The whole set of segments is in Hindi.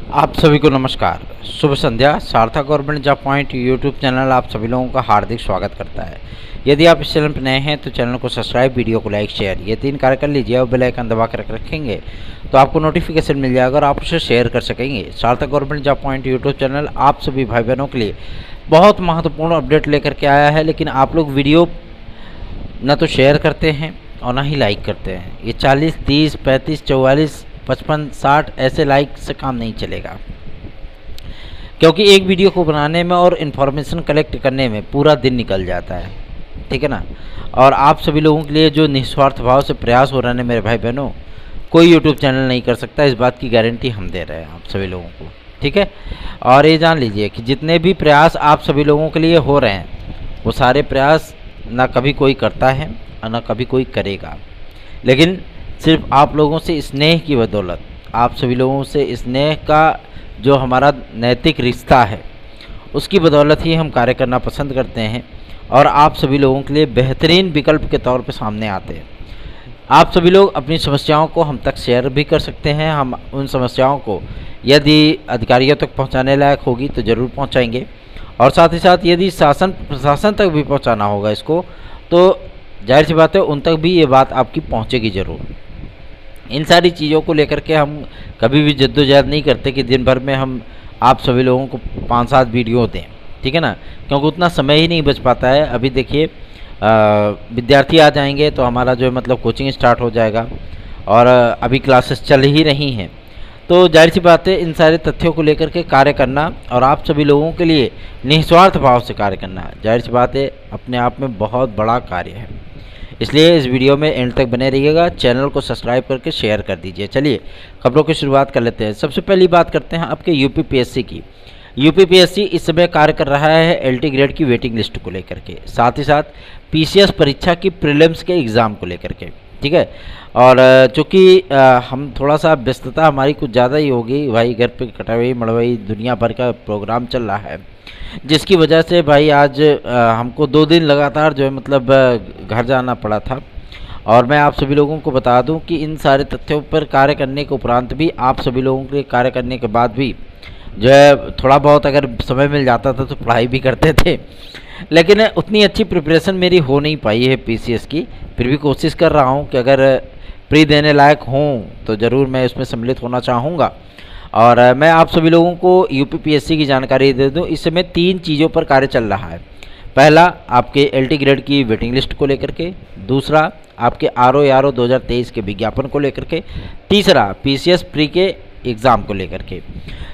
आप सभी को नमस्कार, शुभ संध्या। सार्थक government job point YouTube channel आप सभी लोगों का हार्दिक स्वागत करता है। यदि आप इस चैनल पर नए हैं तो चैनल को सब्सक्राइब, वीडियो को लाइक, शेयर ये 3 कार्य कर लीजिए और बेल आइकन दबा कर रखेंगे तो आपको नोटिफिकेशन मिल जाएगा और आप उसे शेयर कर सकेंगे। सार्थक government job point YouTube channel आप सभी भाई बहनों के लिए बहुत महत्वपूर्ण अपडेट लेकर के आया है, लेकिन आप लोग वीडियो न तो शेयर करते हैं और ना ही लाइक करते हैं। ये 40, 30, 35, 44, 55, 60 ऐसे लाइक से काम नहीं चलेगा, क्योंकि एक वीडियो को बनाने में और इन्फॉर्मेशन कलेक्ट करने में पूरा दिन निकल जाता है, ठीक है ना। और आप सभी लोगों के लिए जो निस्वार्थ भाव से प्रयास हो रहे हैं मेरे भाई बहनों, कोई यूट्यूब चैनल नहीं कर सकता। इस बात की गारंटी हम दे रहे हैं आप सभी लोगों को, ठीक है। और ये जान लीजिए कि जितने भी प्रयास आप सभी लोगों के लिए हो रहे हैं वो सारे प्रयास ना कभी कोई करता है और ना कभी कोई करेगा, लेकिन सिर्फ आप लोगों से स्नेह की बदौलत, आप सभी लोगों से स्नेह का जो हमारा नैतिक रिश्ता है उसकी बदौलत ही हम कार्य करना पसंद करते हैं और आप सभी लोगों के लिए बेहतरीन विकल्प के तौर पे सामने आते हैं। आप सभी लोग अपनी समस्याओं को हम तक शेयर भी कर सकते हैं। हम उन समस्याओं को यदि अधिकारियों तक पहुंचाने लायक होगी तो ज़रूर पहुंचाएंगे, और साथ ही साथ यदि शासन प्रशासन तक भी पहुंचाना होगा इसको तो जाहिर सी बात है उन तक भी ये बात आपकी पहुंचेगी ज़रूर। इन सारी चीज़ों को लेकर के हम कभी भी जद्दोजहद नहीं करते कि दिन भर में हम आप सभी लोगों को 5-7 वीडियो दें, ठीक है ना, क्योंकि उतना समय ही नहीं बच पाता है। अभी देखिए विद्यार्थी आ जाएंगे तो हमारा जो है मतलब कोचिंग स्टार्ट हो जाएगा और अभी क्लासेस चल ही रही हैं, तो जाहिर सी बात है इन सारे तथ्यों को लेकर के कार्य करना और आप सभी लोगों के लिए निस्वार्थ भाव से कार्य करना जाहिर सी बात है अपने आप में बहुत बड़ा कार्य है। इसलिए इस वीडियो में एंड तक बने रहिएगा, चैनल को सब्सक्राइब करके शेयर कर दीजिए। चलिए खबरों की शुरुआत कर लेते हैं। सबसे पहली बात करते हैं आपके यूपीपीएससी की। यूपीपीएससी इस समय कार्य कर रहा है एलटी ग्रेड की वेटिंग लिस्ट को लेकर के, साथ ही साथ पीसीएस परीक्षा की प्रीलिम्स के एग्ज़ाम को लेकर के, ठीक है। और चूँकि हम थोड़ा सा व्यस्तता हमारी कुछ ज़्यादा ही होगी भाई, घर पे कटाई मड़वाई दुनिया भर का प्रोग्राम चल रहा है, जिसकी वजह से भाई आज हमको 2 दिन लगातार जो है मतलब घर जाना पड़ा था। और मैं आप सभी लोगों को बता दूं कि इन सारे तथ्यों पर कार्य करने के उपरांत भी आप सभी लोगों के कार्य करने के बाद भी जो है थोड़ा बहुत अगर समय मिल जाता था तो पढ़ाई भी करते थे, लेकिन उतनी अच्छी प्रिपरेशन मेरी हो नहीं पाई है पीसीएस की। फिर भी कोशिश कर रहा हूँ कि अगर प्री देने लायक हों तो ज़रूर मैं इसमें सम्मिलित होना चाहूँगा। और मैं आप सभी लोगों को यूपीपीएससी की जानकारी दे दूं। इस समय 3 चीज़ों पर कार्य चल रहा है। पहला आपके एलटी ग्रेड की वेटिंग लिस्ट को लेकर के, दूसरा आपके आरओ 2023 के विज्ञापन को लेकर के, तीसरा पीसीएस प्री के एग्ज़ाम को लेकर के।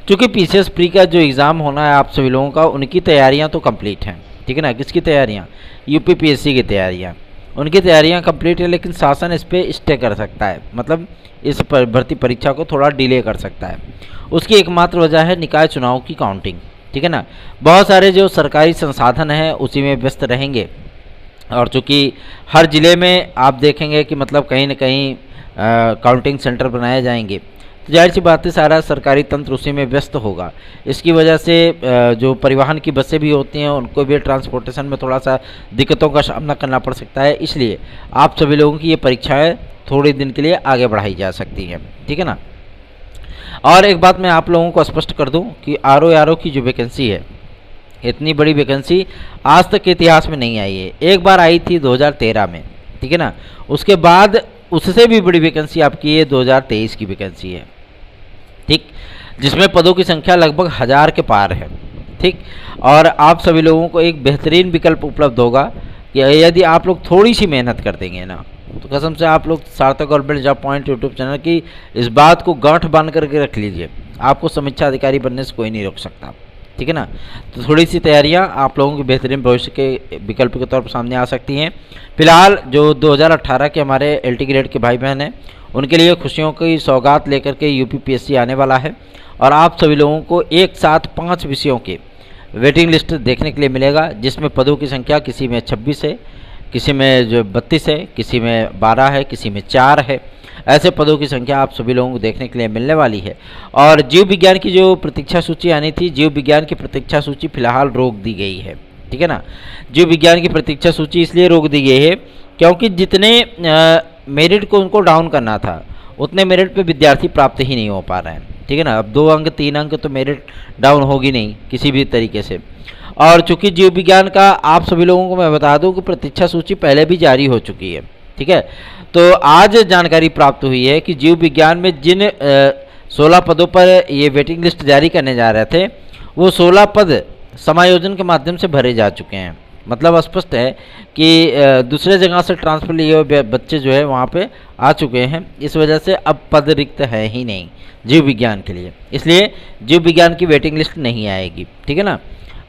चूँकि पीसीएस प्री का जो एग्ज़ाम होना है आप सभी लोगों का, उनकी तैयारियाँ तो कंप्लीट हैं, ठीक है ना। किसकी तैयारियाँ? यूपीपीएससी की तैयारियाँ, उनकी तैयारियाँ कंप्लीट है, लेकिन शासन इस पर स्टे कर सकता है, मतलब इस भर्ती परीक्षा को थोड़ा डिले कर सकता है। उसकी एकमात्र वजह है निकाय चुनाव की काउंटिंग, ठीक है ना। बहुत सारे जो सरकारी संसाधन हैं उसी में व्यस्त रहेंगे, और चूँकि हर ज़िले में आप देखेंगे कि मतलब कहीं न कहीं काउंटिंग सेंटर बनाए जाएंगे, तो जाहिर सी बात है सारा सरकारी तंत्र उसी में व्यस्त होगा। इसकी वजह से जो परिवहन की बसें भी होती हैं उनको भी ट्रांसपोर्टेशन में थोड़ा सा दिक्कतों का सामना करना पड़ सकता है। इसलिए आप सभी लोगों की ये परीक्षाएँ थोड़े दिन के लिए आगे बढ़ाई जा सकती हैं, ठीक है ना। और एक बात मैं आप लोगों को स्पष्ट कर दूं कि आरओ की जो वैकेंसी है, इतनी बड़ी वैकेंसी आज तक के इतिहास में नहीं आई है। एक बार आई थी 2013 में, ठीक है ना। उसके बाद उससे भी बड़ी वैकेंसी आपकी ये 2023 की वैकेंसी है, ठीक, जिसमें पदों की संख्या लगभग 1000 के पार है, ठीक। और आप सभी लोगों को एक बेहतरीन विकल्प उपलब्ध होगा कि यदि आप लोग थोड़ी सी मेहनत कर देंगे ना, तो कसम से आप लोग सार्थक government job point YouTube channel की इस बात को गांठ बांध करके रख लीजिए, आपको समीक्षा अधिकारी बनने से कोई नहीं रोक सकता, ठीक है ना। तो थोड़ी सी तैयारियां आप लोगों के बेहतरीन भविष्य के विकल्प के तौर पर सामने आ सकती हैं। फिलहाल जो 2018 के हमारे एलटी ग्रेड के भाई बहन हैं उनके लिए खुशियों की सौगात लेकर के यूपीपीएससी आने वाला है, और आप सभी लोगों को एक साथ 5 विषयों के वेटिंग लिस्ट देखने के लिए मिलेगा, जिसमें पदों की संख्या किसी में 26 है, किसी में जो 32 है, किसी में 12 है, किसी में 4 है। ऐसे पदों की संख्या आप सभी लोगों को देखने के लिए मिलने वाली है। और जीव विज्ञान की जो प्रतीक्षा सूची आनी थी, जीव विज्ञान की प्रतीक्षा सूची फिलहाल रोक दी गई है, ठीक है ना। जीव विज्ञान की प्रतीक्षा सूची इसलिए रोक दी गई है क्योंकि जितने मेरिट को उनको डाउन करना था उतने मेरिट पे विद्यार्थी प्राप्त ही नहीं हो पा रहे हैं। ठीक है ना। अब 2 अंक 3 अंक तो मेरिट डाउन होगी नहीं किसी भी तरीके से। और चूंकि जीव विज्ञान का आप सभी लोगों को मैं बता दूं कि प्रतीक्षा सूची पहले भी जारी हो चुकी है, ठीक है। तो आज जानकारी प्राप्त हुई है कि जीव विज्ञान में जिन 16 पदों पर ये वेटिंग लिस्ट जारी करने जा रहे थे, वो 16 पद समायोजन के माध्यम से भरे जा चुके हैं। मतलब स्पष्ट है कि दूसरे जगह से ट्रांसफर लिए हुए बच्चे जो है वहाँ पे आ चुके हैं। इस वजह से अब पद रिक्त है ही नहीं जीव विज्ञान के लिए, इसलिए जीव विज्ञान की वेटिंग लिस्ट नहीं आएगी, ठीक है ना।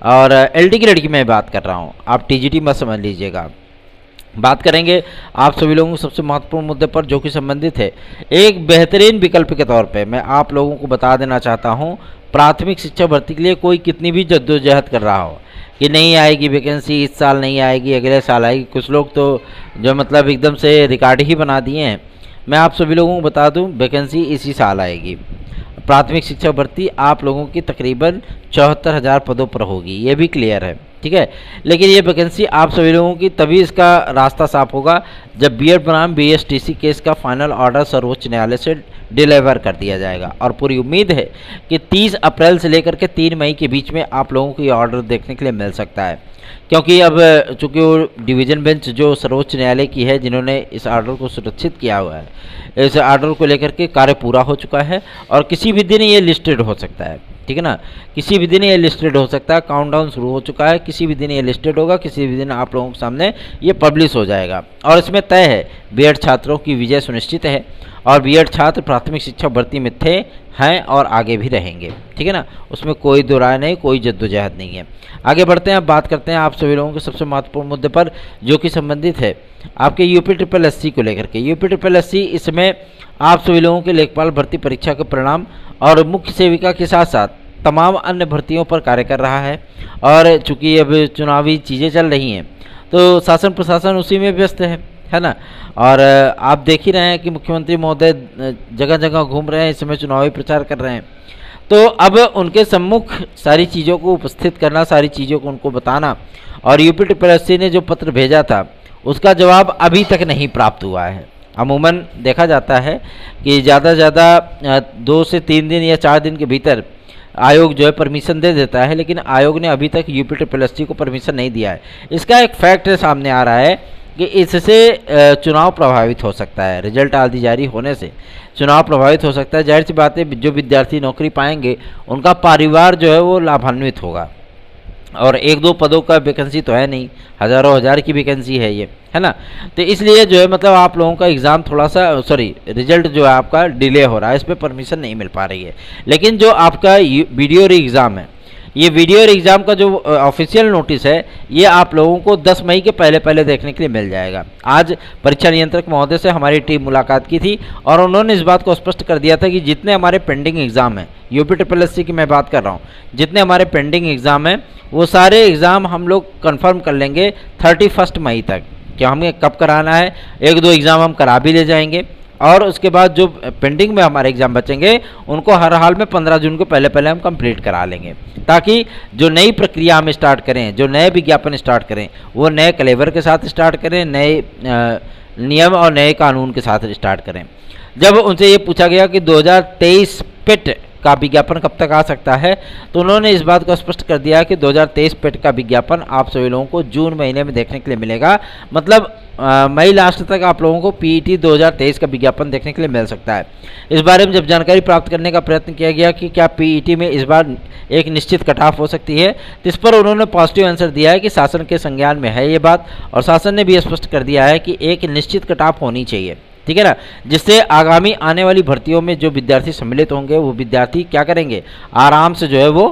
और एलडी ग्रेड की मैं बात कर रहा हूँ, आप टीजीटी मत समझ लीजिएगा। बात करेंगे आप सभी लोगों को सबसे महत्वपूर्ण मुद्दे पर जो कि संबंधित है। एक बेहतरीन विकल्प के तौर पे मैं आप लोगों को बता देना चाहता हूँ, प्राथमिक शिक्षा भर्ती के लिए कोई कितनी भी जद्दोजहद कर रहा हो कि नहीं आएगी वैकेंसी, इस साल नहीं आएगी, अगले साल आएगी, कुछ लोग तो जो मतलब एकदम से रिकॉर्ड ही बना दिए हैं। मैं आप सभी लोगों को बता दूं, वैकेंसी इसी साल आएगी। प्राथमिक शिक्षा भर्ती आप लोगों की तकरीबन 74,000 पदों पर होगी, ये भी क्लियर है, ठीक है। लेकिन ये वैकेंसी आप सभी लोगों की तभी इसका रास्ता साफ होगा जब बीएड बनाम बीएसटीसी केस का फाइनल ऑर्डर सर्वोच्च न्यायालय से डिलीवर कर दिया जाएगा। और पूरी उम्मीद है कि 30 अप्रैल से लेकर के 3 मई के बीच में आप लोगों को ये ऑर्डर देखने के लिए मिल सकता है, क्योंकि अब चूंकि वो डिवीज़न बेंच जो सर्वोच्च न्यायालय की है, जिन्होंने इस ऑर्डर को सुरक्षित किया हुआ है, इस ऑर्डर को लेकर के कार्य पूरा हो चुका है और किसी भी दिन ये लिस्टेड हो सकता है, ठीक है ना। किसी भी दिन ये लिस्टेड हो सकता है, काउंटडाउन शुरू हो चुका है, किसी भी दिन ये लिस्टेड होगा, किसी भी दिन आप लोगों के सामने ये पब्लिश हो जाएगा। और इसमें तय है बीएड छात्रों की विजय सुनिश्चित है और बीएड छात्र प्राथमिक शिक्षा भर्ती में थे, हैं और आगे भी रहेंगे, ठीक है ना। उसमें कोई दो राय नहीं, कोई जद्दोजहद नहीं है। आगे बढ़ते हैं, अब बात करते हैं आप सभी लोगों के सबसे महत्वपूर्ण मुद्दे पर जो कि संबंधित है आपके यूपी ट्रिपल एससी को लेकर के। यूपी ट्रिपल एससी इसमें आप सभी लोगों के लेखपाल भर्ती परीक्षा के परिणाम और मुख्य सेविका के साथ साथ तमाम अन्य भर्तियों पर कार्य कर रहा है। और चूंकि अब चुनावी चीज़ें चल रही हैं तो शासन प्रशासन उसी में व्यस्त है ना। और आप देख ही रहे हैं कि मुख्यमंत्री महोदय जगह जगह घूम रहे हैं, इस समय चुनावी प्रचार कर रहे हैं। तो अब उनके सम्मुख सारी चीज़ों को उपस्थित करना, सारी चीज़ों को उनको बताना, और यूपी ट्रिपल एससी ने जो पत्र भेजा था उसका जवाब अभी तक नहीं प्राप्त हुआ है। अमूमन देखा जाता है कि ज़्यादा से ज़्यादा 2 से 3 दिन या 4 दिन के भीतर आयोग जो है परमिशन दे देता है, लेकिन आयोग ने अभी तक यूपी ट्रिपल एससी को परमिशन नहीं दिया है। इसका एक फैक्ट सामने आ रहा है कि इससे चुनाव प्रभावित हो सकता है। रिजल्ट आदि जारी होने से चुनाव प्रभावित हो सकता है। जाहिर सी बात है, जो विद्यार्थी नौकरी पाएंगे उनका परिवार जो है वो लाभान्वित होगा। और 1-2 पदों का वैकेंसी तो है नहीं, हज़ारों हज़ार की वैकेंसी है ये, है ना। तो इसलिए जो है मतलब आप लोगों का एग्ज़ाम थोड़ा सा रिजल्ट जो है आपका डिले हो रहा है, इस पर परमिशन नहीं मिल पा रही है। लेकिन जो आपका वीडियो री एग्ज़ाम है, ये वीडियो एग्ज़ाम का जो ऑफिशियल नोटिस है ये आप लोगों को 10 मई के पहले देखने के लिए मिल जाएगा। आज परीक्षा नियंत्रक महोदय से हमारी टीम मुलाकात की थी और उन्होंने इस बात को स्पष्ट कर दिया था कि जितने हमारे पेंडिंग एग्ज़ाम हैं, यूपी ट्रिपल एससी की मैं बात कर रहा हूँ, जितने हमारे पेंडिंग एग्ज़ाम हैं वो सारे एग्ज़ाम हम लोग कंफर्म कर लेंगे 31 मई तक। कि हमें कब कराना है, 1-2 एग्ज़ाम हम करा भी ले जाएंगे और उसके बाद जो पेंडिंग में हमारे एग्ज़ाम बचेंगे उनको हर हाल में 15 जून को पहले हम कंप्लीट करा लेंगे, ताकि जो नई प्रक्रिया हम स्टार्ट करें, जो नए विज्ञापन स्टार्ट करें, वो नए क्लेवर के साथ स्टार्ट करें, नए नियम और नए कानून के साथ स्टार्ट करें। जब उनसे ये पूछा गया कि 2023 पेट का विज्ञापन कब तक आ सकता है, तो उन्होंने इस बात को स्पष्ट कर दिया कि 2023 पेट का विज्ञापन आप सभी लोगों को जून महीने में देखने के लिए मिलेगा। मतलब मई लास्ट तक आप लोगों को पीईटी 2023 का विज्ञापन देखने के लिए मिल सकता है। इस बारे में जब जानकारी प्राप्त करने का प्रयत्न किया गया कि क्या पीईटी में इस बार एक निश्चित कट ऑफ हो सकती है, तो इस पर उन्होंने पॉजिटिव आंसर दिया है कि शासन के संज्ञान में है ये बात, और शासन ने भी स्पष्ट कर दिया है कि एक निश्चित कट ऑफ होनी चाहिए, ठीक है ना, जिससे आगामी आने वाली भर्तियों में जो विद्यार्थी सम्मिलित होंगे वो विद्यार्थी क्या करेंगे, आराम से जो है वो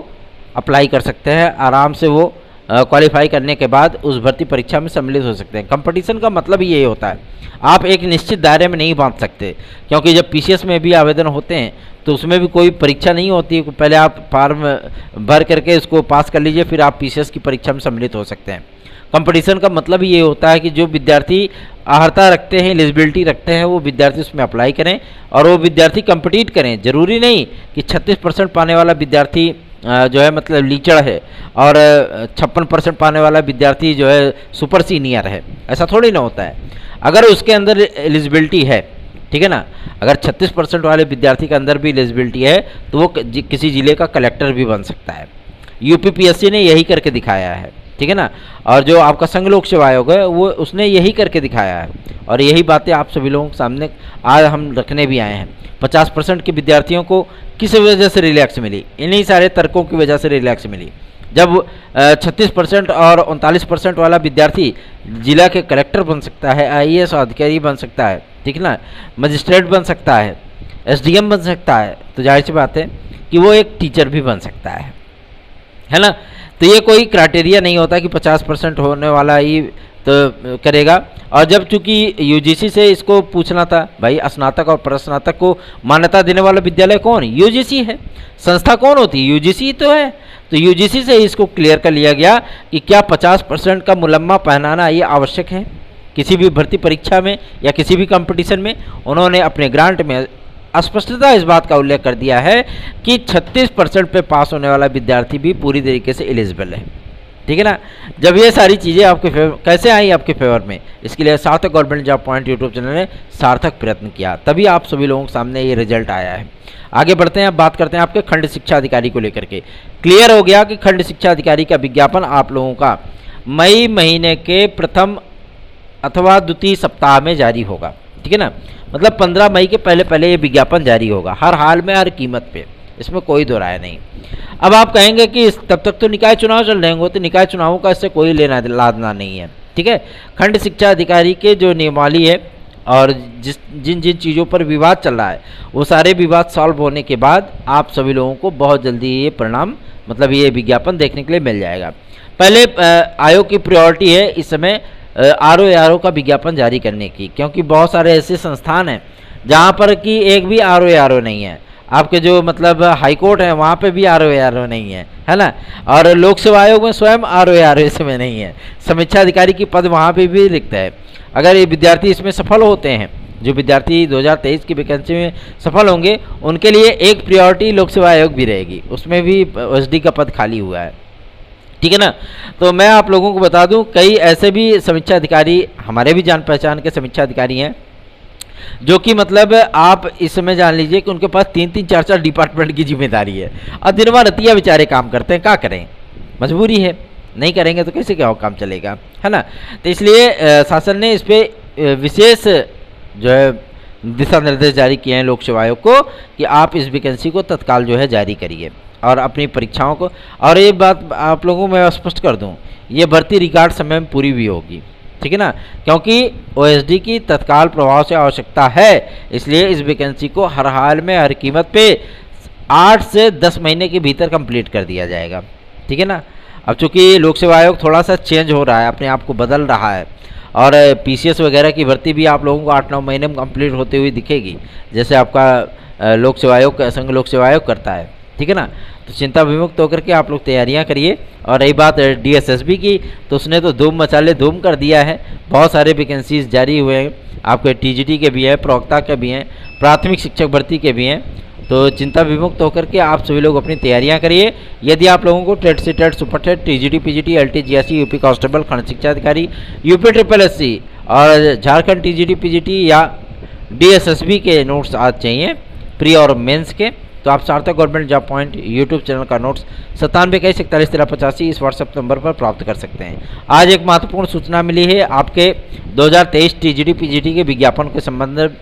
अप्लाई कर सकते हैं, आराम से वो क्वालिफाई करने के बाद उस भर्ती परीक्षा में सम्मिलित हो सकते हैं। कंपटीशन का मतलब ही यही होता है, आप एक निश्चित दायरे में नहीं बांध सकते, क्योंकि जब पीसीएस में भी आवेदन होते हैं तो उसमें भी कोई परीक्षा नहीं होती है। पहले आप फॉर्म भर करके इसको पास कर लीजिए, फिर आप पीसीएस की परीक्षा में सम्मिलित हो सकते हैं। कंपटीशन का मतलब ये होता है कि जो विद्यार्थी अर्हता रखते हैं, एलिजिबिलिटी रखते हैं, वो विद्यार्थी उसमें अप्लाई करें और वो विद्यार्थी कंपीट करें। ज़रूरी नहीं कि 36% पाने वाला विद्यार्थी जो है मतलब लीचड़ है और 56% पाने वाला विद्यार्थी जो है सुपर सीनियर है, ऐसा थोड़ी ना होता है। अगर उसके अंदर एलिजिबिलिटी है ठीक है ना। अगर 36% वाले विद्यार्थी के अंदर भी एलिजिबिलिटी है तो वो किसी जिले का कलेक्टर भी बन सकता है। यूपीपीएससी ने यही करके दिखाया है, ठीक है ना। और जो आपका संघ लोक सेवा आयोग है वो उसने यही करके दिखाया है, और यही बातें आप सभी लोगों के सामने आज हम रखने भी आए हैं। 50% के विद्यार्थियों को किस वजह से रिलैक्स मिली? इन्हीं सारे तर्कों की वजह से रिलैक्स मिली। जब 36% और 39% वाला विद्यार्थी जिला के कलेक्टर बन सकता है, आईएएस अधिकारी बन सकता है, ठीक है ना, मजिस्ट्रेट बन सकता है, एसडीएम बन सकता है, तो जाहिर सी बात है कि वो एक टीचर भी बन सकता है ना। तो ये कोई क्राइटेरिया नहीं होता कि 50% होने वाला ही तो करेगा। और जब चूंकि यूजीसी से इसको पूछना था, भाई स्नातक और प्रस्नातक को मान्यता देने वाला विद्यालय कौन? यूजीसी है। संस्था कौन होती है? यूजीसी तो है। तो यूजीसी से इसको क्लियर कर लिया गया कि क्या 50% का मुलम्मा पहनाना ये आवश्यक है किसी भी भर्ती परीक्षा में या किसी भी कंपटीशन में। उन्होंने अपने ग्रांट में स्पष्टता इस बात का उल्लेख कर दिया है कि 36% पे पास होने वाला विद्यार्थी भी पूरी तरीके से एलिजिबल है, ठीक है ना। जब ये सारी चीज़ें आपके फेवर कैसे आई आपके फेवर में, इसके लिए सार्थक government job point YouTube channel ने सार्थक प्रयत्न किया, तभी आप सभी लोगों के सामने ये रिजल्ट आया है। आगे बढ़ते हैं, अब बात करते हैं आपके खंड शिक्षा अधिकारी को लेकर के। क्लियर हो गया कि खंड शिक्षा अधिकारी का विज्ञापन आप लोगों का मई महीने के प्रथम अथवा द्वितीय सप्ताह में जारी होगा, ठीक है ना। मतलब 15 मई के पहले पहले ये विज्ञापन जारी होगा, हर हाल में हर कीमत पे, इसमें कोई दो राय नहीं। अब आप कहेंगे कि तब तक तो निकाय चुनाव चल रहे होंगे, तो निकाय चुनावों का इससे कोई लेना लादना नहीं है, ठीक है। खंड शिक्षा अधिकारी के जो नियमावली है और जिन जिन चीज़ों पर विवाद चल रहा है वो सारे विवाद सॉल्व होने के बाद आप सभी लोगों को बहुत जल्दी ये परिणाम मतलब ये विज्ञापन देखने के लिए मिल जाएगा। पहले आयोग की प्रायोरिटी है इस समय आरओ का विज्ञापन जारी करने की, क्योंकि बहुत सारे ऐसे संस्थान हैं जहाँ पर कि एक भी आरओ नहीं है। आपके जो मतलब हाई कोर्ट है वहाँ पे भी आरओ नहीं है ना। और लोक सेवा आयोग में स्वयं आरओ इसमें नहीं है। समीक्षा अधिकारी की पद वहाँ पे भी रिक्त है। अगर ये विद्यार्थी इसमें सफल होते हैं, जो विद्यार्थी 2023 की वैकेंसी में सफल होंगे, उनके लिए एक प्रायोरिटी लोक सेवा आयोग भी रहेगी, उसमें भी एसडी का पद खाली हुआ है, ठीक है ना। तो मैं आप लोगों को बता दूं, कई ऐसे भी समीक्षा अधिकारी हमारे भी जान पहचान के समीक्षा अधिकारी हैं जो कि मतलब आप इस समय जान लीजिए कि उनके पास 3-3, 4-4 डिपार्टमेंट की जिम्मेदारी है और दिन भर रतिया बेचारे काम करते हैं। क्या करें, मजबूरी है, नहीं करेंगे तो कैसे क्या काम चलेगा, है ना। तो इसलिए शासन ने इस पर विशेष जो है दिशा निर्देश जारी किए हैं लोक सेवा आयोग को कि आप इस वैकेंसी को तत्काल जो है जारी करिए और अपनी परीक्षाओं को। और ये बात आप लोगों को मैं स्पष्ट कर दूं, ये भर्ती रिकॉर्ड समय में पूरी भी होगी, ठीक है ना, क्योंकि ओएसडी की तत्काल प्रभाव से आवश्यकता है। इसलिए इस वैकेंसी को हर हाल में हर कीमत पे 8 से 10 महीने के भीतर कंप्लीट कर दिया जाएगा, ठीक है ना। अब चूंकि लोक सेवा आयोग थोड़ा सा चेंज हो रहा है, अपने आप को बदल रहा है, और पीसीएस वगैरह की भर्ती भी आप लोगों को 8-9 महीने में कंप्लीट होते हुए दिखेगी, जैसे आपका लोक सेवा आयोग संघ लोक सेवा आयोग करता है, ठीक है ना। तो चिंता विमुक्त होकर के आप लोग तैयारियां करिए। और रही बात डीएसएसबी की, तो उसने तो धूम मचाले धूम कर दिया है, बहुत सारे वैकेंसीज जारी हुए हैं, आपके टीजीटी के भी हैं, प्रवक्ता के भी हैं, प्राथमिक शिक्षक भर्ती के भी हैं। तो चिंता विमुक्त होकर के आप सभी लोग अपनी तैयारियां करिए। यदि आप लोगों को टेट से TET, super TET, TGT, PGT, LT, GSC, UP constable, खंड शिक्षा अधिकारी, यूपी ट्रिपल एससी और झारखंड टीजीटी, पीजीटी या डीएसएसबी के नोट्स आज चाहिए प्री और मेंस के, तो आप Sarthak government job point YouTube channel का नोट्स 9721411385 इस व्हाट्सएप नंबर पर प्राप्त कर सकते हैं। आज एक महत्वपूर्ण सूचना मिली है आपके 2023 टीजीटी पीजीटी के विज्ञापन के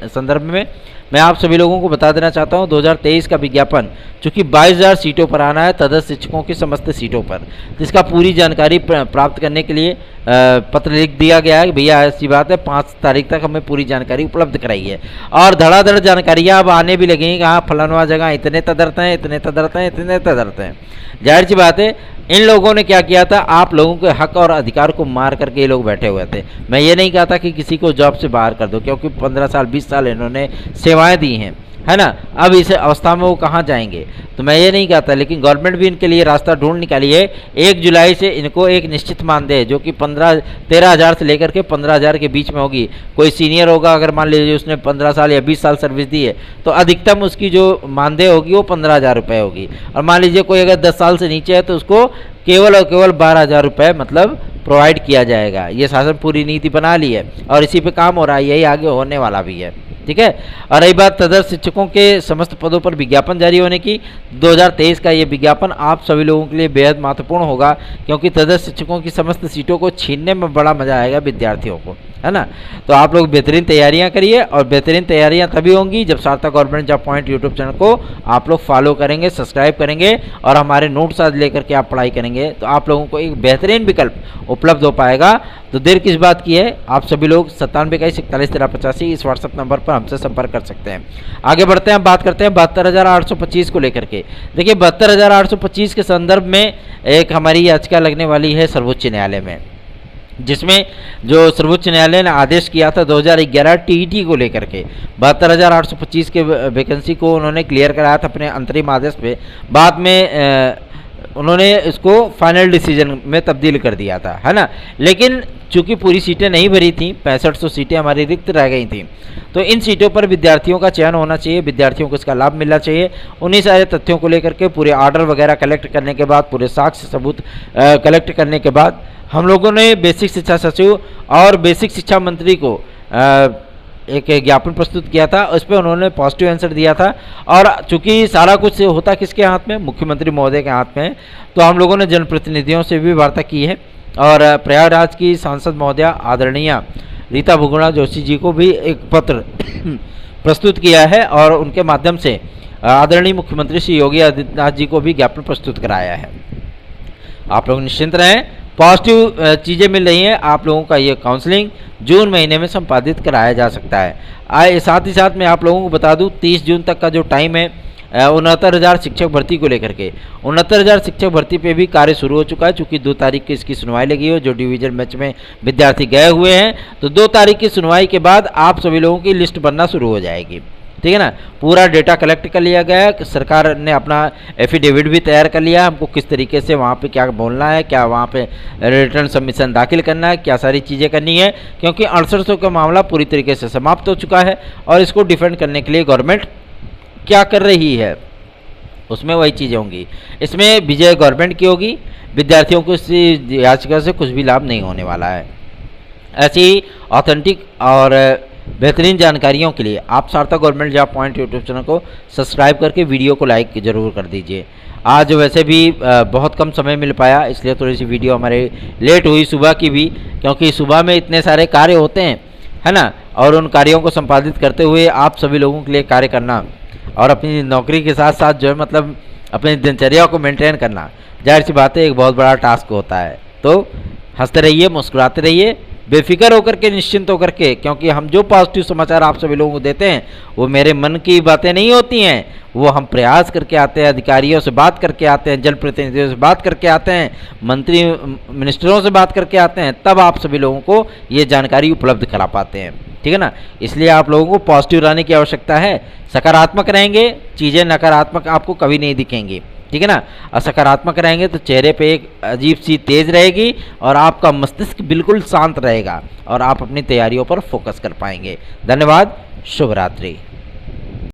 संदर्भ में। मैं आप सभी लोगों को बता देना चाहता हूं 2023 का विज्ञापन चूँकि 22,000 सीटों पर आना है, तदर्थ शिक्षकों की समस्त सीटों पर, तो इसका पूरी जानकारी प्राप्त करने के लिए पत्र लिख दिया गया है। भैया ऐसी बात है 5 तारीख तक हमें पूरी जानकारी उपलब्ध कराइए। और धड़ाधड़ जानकारियाँ अब आने भी लगेंगी, कहाँ फलानवा जगह इतने तदर्थ हैं, इतने तदर्थ हैं, इतने तदर्थ हैं। जाहिर सी बात है इन लोगों ने क्या किया था, आप लोगों के हक और अधिकार को मार करके ये लोग बैठे हुए थे। मैं ये नहीं कहता कि किसी को जॉब से बाहर कर दो, क्योंकि 15 साल 20 साल इन्होंने सेवाएं दी हैं, है ना। अब इस अवस्था में वो कहाँ जाएंगे, तो मैं ये नहीं कहता, लेकिन गवर्नमेंट भी इनके लिए रास्ता ढूंढ निकाली है। 1 जुलाई से इनको एक निश्चित मानदेय जो कि 13,000 से लेकर के 15,000 के बीच में होगी। कोई सीनियर होगा, अगर मान लीजिए उसने 15 साल या 20 साल सर्विस दी है, तो अधिकतम उसकी जो मानदेय होगी वो 15,000 रुपये होगी। और मान लीजिए कोई अगर 10 साल से नीचे है तो उसको केवल और केवल 12,000 रुपये मतलब प्रोवाइड किया जाएगा। ये शासन पूरी नीति बना ली है और इसी पे काम हो रहा है, यही आगे होने वाला भी है, ठीक है। और रही बात तदर्थ शिक्षकों के समस्त पदों पर विज्ञापन जारी होने की, 2023 का ये विज्ञापन आप सभी लोगों के लिए बेहद महत्वपूर्ण होगा, क्योंकि तदर्थ शिक्षकों की समस्त सीटों को छीनने में बड़ा मजा आएगा विद्यार्थियों को, है ना। तो आप लोग बेहतरीन तैयारियां करिए, और बेहतरीन तैयारियां तभी होंगी जब सार्थक government job point YouTube channel को आप लोग फॉलो करेंगे, सब्सक्राइब करेंगे और हमारे नोट्स आज लेकर के आप पढ़ाई करेंगे, तो आप लोगों को एक बेहतरीन विकल्प उपलब्ध हो पाएगा। तो देर किस बात की है, आप सभी लोग 9721411385 इस व्हाट्सएप नंबर पर हमसे संपर्क कर सकते हैं। आगे बढ़ते हैं, बात करते हैं 72,825 को लेकर के। देखिए 72,825 के संदर्भ में एक हमारी याचिका लगने वाली है सर्वोच्च न्यायालय में, जिसमें जो सर्वोच्च न्यायालय ने आदेश किया था 2011 टीईटी को लेकर के 72,825 के वैकेंसी को उन्होंने क्लियर कराया था अपने अंतरिम आदेश पे। बाद में उन्होंने इसको फाइनल डिसीजन में तब्दील कर दिया था, है ना। लेकिन चूंकि पूरी सीटें नहीं भरी थी, 6500 सीटें हमारी रिक्त रह गई थी, तो इन सीटों पर विद्यार्थियों का चयन होना चाहिए, विद्यार्थियों को इसका लाभ मिलना चाहिए। उन्हीं सारे तथ्यों को लेकर के पूरे ऑर्डर वगैरह कलेक्ट करने के बाद, पूरे साक्ष्य सबूत कलेक्ट करने के बाद हम लोगों ने बेसिक शिक्षा सचिव और बेसिक शिक्षा मंत्री को एक ज्ञापन प्रस्तुत किया था। उस पर उन्होंने पॉजिटिव आंसर दिया था, और चूंकि सारा कुछ होता किसके हाथ में, मुख्यमंत्री महोदय के हाथ में, तो हम लोगों ने जनप्रतिनिधियों से भी वार्ता की है, और प्रयागराज की सांसद महोदया आदरणीय रीता बहुगुणा जोशी जी को भी एक पत्र प्रस्तुत किया है, और उनके माध्यम से आदरणीय मुख्यमंत्री श्री योगी आदित्यनाथ जी को भी ज्ञापन प्रस्तुत कराया है। आप लोग निश्चिंत रहें, पॉजिटिव चीज़ें मिल रही हैं। आप लोगों का ये काउंसलिंग जून महीने में संपादित कराया जा सकता है। साथ ही साथ मैं आप लोगों को बता दूं 30 जून तक का जो टाइम है 69,000 शिक्षक भर्ती को लेकर के, 69,000 शिक्षक भर्ती पे भी कार्य शुरू हो चुका है। चूँकि 2 तारीख की इसकी सुनवाई लगी हो, जो डिवीजन बेंच में विद्यार्थी गए हुए हैं, तो 2 तारीख की सुनवाई के बाद आप सभी लोगों की लिस्ट बनना शुरू हो जाएगी, ठीक है ना। पूरा डेटा कलेक्ट कर लिया गया है, सरकार ने अपना एफिडेविट भी तैयार कर लिया है, हमको किस तरीके से वहाँ पे क्या बोलना है, क्या वहाँ पे रिटर्न सबमिशन दाखिल करना है, क्या सारी चीज़ें करनी है, क्योंकि 6800 का मामला पूरी तरीके से समाप्त हो चुका है, और इसको डिफेंड करने के लिए गवर्नमेंट क्या कर रही है उसमें वही चीज़ें होंगी। इसमें विजय गवर्नमेंट की होगी, विद्यार्थियों को इस याचिका से कुछ भी लाभ नहीं होने वाला है। ऐसी ऑथेंटिक और बेहतरीन जानकारियों के लिए आप Sarthak government job point YouTube channel को सब्सक्राइब करके वीडियो को लाइक जरूर कर दीजिए। आज वैसे भी बहुत कम समय मिल पाया, इसलिए थोड़ी सी वीडियो हमारे लेट हुई सुबह की भी, क्योंकि सुबह में इतने सारे कार्य होते हैं, है ना, और उन कार्यों को संपादित करते हुए आप सभी लोगों के लिए कार्य करना और अपनी नौकरी के साथ साथ जो है मतलब अपनी दिनचर्या को मेंटेन करना, जाहिर सी बात है एक बहुत बड़ा टास्क होता है। तो हंसते रहिए, मुस्कुराते रहिए, बेफिक्र होकर के, निश्चिंत होकर के, क्योंकि हम जो पॉजिटिव समाचार आप सभी लोगों को देते हैं वो मेरे मन की बातें नहीं होती हैं, वो हम प्रयास करके आते हैं, अधिकारियों से बात करके आते हैं, जनप्रतिनिधियों से बात करके आते हैं, मंत्री मिनिस्टरों से बात करके आते हैं, तब आप सभी लोगों को ये जानकारी उपलब्ध करा पाते हैं, ठीक है ना। इसलिए आप लोगों को पॉजिटिव रहने की आवश्यकता है, सकारात्मक रहेंगे, चीज़ें नकारात्मक आपको कभी नहीं दिखेंगी, ठीक है ना। असकारात्मक रहेंगे तो चेहरे पे एक अजीब सी तेज रहेगी, और आपका मस्तिष्क बिल्कुल शांत रहेगा, और आप अपनी तैयारियों पर फोकस कर पाएंगे। धन्यवाद, शुभ रात्रि।